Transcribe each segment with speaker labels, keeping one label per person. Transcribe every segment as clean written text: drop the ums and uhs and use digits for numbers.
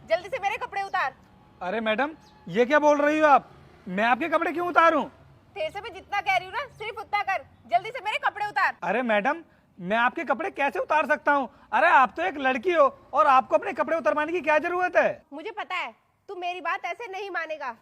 Speaker 1: जल्दी से मेरे कपड़े उतार।
Speaker 2: अरे मैडम, ये क्या बोल रही हो आप? मैं आपके कपड़े क्यों उतारूं?
Speaker 1: तेरे से मैं जितना कह रही हूँ ना सिर्फ उतना कर। जल्दी से मेरे कपड़े उतार।
Speaker 2: अरे मैडम, मैं आपके कपड़े कैसे उतार सकता हूँ? अरे आप तो एक लड़की हो और आपको अपने कपड़े उतरवाने की क्या जरूरत है?
Speaker 1: मुझे पता है तू मेरी बात ऐसे नहीं मानेगा।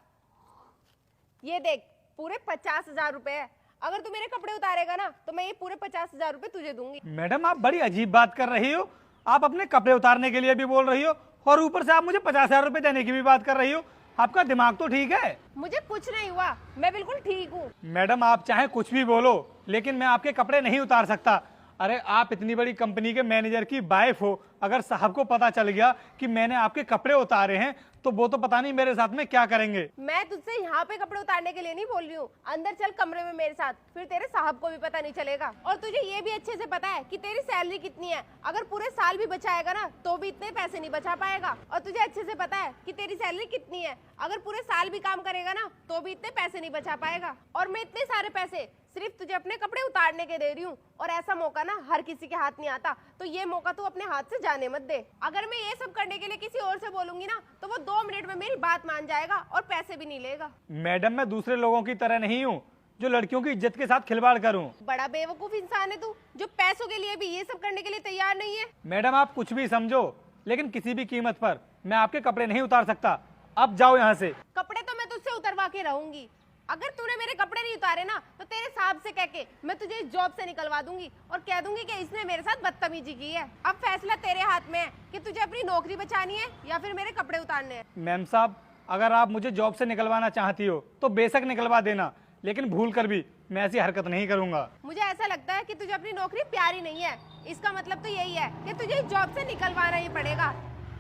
Speaker 1: ये देख, पूरे 50,000 रुपए है। अगर तू मेरे कपड़े उतारेगा ना तो मैं ये पूरे 50,000 रुपए तुझे दूंगी।
Speaker 2: मैडम, आप बड़ी अजीब बात कर रही हो। आप अपने कपड़े उतारने के लिए भी बोल रही हो और ऊपर से आप मुझे 50,000 रुपए देने की भी बात कर रही हो। आपका दिमाग तो ठीक है?
Speaker 1: मुझे कुछ नहीं हुआ, मैं बिल्कुल ठीक हूँ।
Speaker 2: मैडम, आप चाहे कुछ भी बोलो लेकिन मैं आपके कपड़े नहीं उतार सकता। अरे आप इतनी बड़ी कंपनी के मैनेजर की वाइफ हो, अगर साहब को पता चल गया कि मैंने आपके कपड़े उतारे हैं तो वो तो पता नहीं मेरे साथ में क्या करेंगे।
Speaker 1: मैं तुझसे यहाँ पे कपड़े उतारने के लिए नहीं बोल रही हूँ। अंदर चल कमरे में मेरे साथ, फिर तेरे साहब को भी पता नहीं चलेगा। और तुझे ये भी अच्छे से पता है कि तेरी सैलरी कितनी है। अगर पूरे साल भी बचाएगा ना तो भी इतने पैसे नहीं बचा पाएगा। और तुझे अच्छे से पता है कि तेरी सैलरी कितनी है। अगर पूरे साल भी काम करेगा ना तो भी इतने पैसे नहीं बचा पाएगा। और मैं इतने सारे पैसे सिर्फ तुझे अपने कपड़े उतारने के दे रही हूँ। और ऐसा मौका ना हर किसी के हाथ नहीं आता, तो ये मौका तू अपने हाथ से जाने मत दे। अगर मैं ये सब करने के लिए किसी और से बोलूंगी ना तो वो 2 मिनट में मेरी बात मान जाएगा और पैसे भी नहीं लेगा।
Speaker 2: मैडम, मैं दूसरे लोगों की तरह नहीं हूँ जो लड़कियों की इज्जत के साथ खिलवाड़ करूँ।
Speaker 1: बड़ा बेवकूफ इंसान है तू, जो पैसों के लिए भी ये सब करने के लिए तैयार नहीं है।
Speaker 2: मैडम, आप कुछ भी समझो लेकिन किसी भी कीमत पर मैं आपके कपड़े नहीं उतार सकता। अब जाओ यहाँ से।
Speaker 1: कपड़े तो मैं तुझसे उतरवा के रहूंगी। अगर तूने मेरे कपड़े नहीं उतारे ना तो तेरे साहब से कह के मैं तुझे इस जॉब से निकलवा दूंगी और कह दूंगी कि इसने मेरे साथ बदतमीजी की है। अब फैसला तेरे हाथ में है कि तुझे अपनी नौकरी बचानी है या फिर मेरे कपड़े उतारने हैं।
Speaker 2: मैम साहब, अगर आप मुझे जॉब से निकलवाना चाहती हो तो बेशक निकलवा देना, लेकिन भूल कर भी मैं ऐसी हरकत नहीं करूंगा।
Speaker 1: मुझे ऐसा लगता है कि तुझे अपनी नौकरी प्यारी नहीं है। इसका मतलब तो यही है कि तुझे इस जॉब से निकलवाना ही पड़ेगा।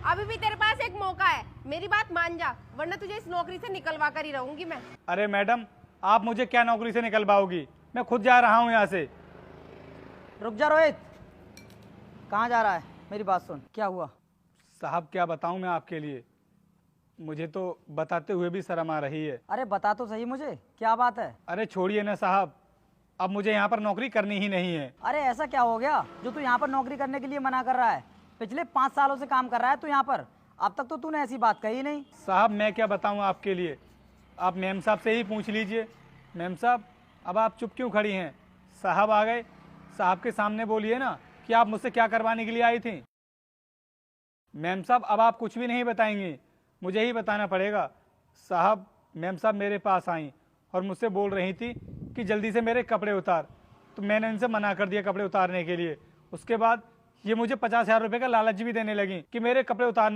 Speaker 1: अभी भी तेरे पास एक मौका है, मेरी बात मान जा, वरना तुझे इस नौकरी से निकलवा कर ही रहूंगी मैं।
Speaker 2: अरे मैडम, आप मुझे क्या नौकरी से निकलवाओगी? मैं खुद जा रहा हूँ यहाँ से।
Speaker 3: रुक जा रोहित, कहाँ जा रहा है? मेरी बात सुन, क्या हुआ?
Speaker 2: साहब, क्या बताऊँ मैं आपके लिए? मुझे तो बताते हुए भी शर्म आ रही है।
Speaker 3: अरे बता तो सही मुझे, क्या बात है?
Speaker 2: अरे छोड़िए ना साहब, अब मुझे यहाँ पर नौकरी करनी ही नहीं है।
Speaker 3: अरे ऐसा क्या हो गया जो तू यहाँ पर नौकरी करने के लिए मना कर रहा है? पिछले 5 सालों से काम कर रहा है तू यहाँ पर, अब तक तो तूने ऐसी बात कही नहीं।
Speaker 2: साहब, मैं क्या बताऊँ आपके लिए? आप मैम साहब से ही पूछ लीजिए। मैम साहब, अब आप चुप क्यों खड़ी हैं? साहब आ गए, साहब के सामने बोलिए ना कि आप मुझसे क्या करवाने के लिए आई थी। मैम साहब, अब आप कुछ भी नहीं बताएंगी, मुझे ही बताना पड़ेगा। साहब, मैम साहब मेरे पास आई और मुझसे बोल रही थी कि जल्दी से मेरे कपड़े उतार, तो मैंने इनसे मना कर दिया कपड़े उतारने के लिए। उसके बाद ये मुझे 50,000 रुपये का लालच भी देने लगी कि मेरे कपड़े उतारने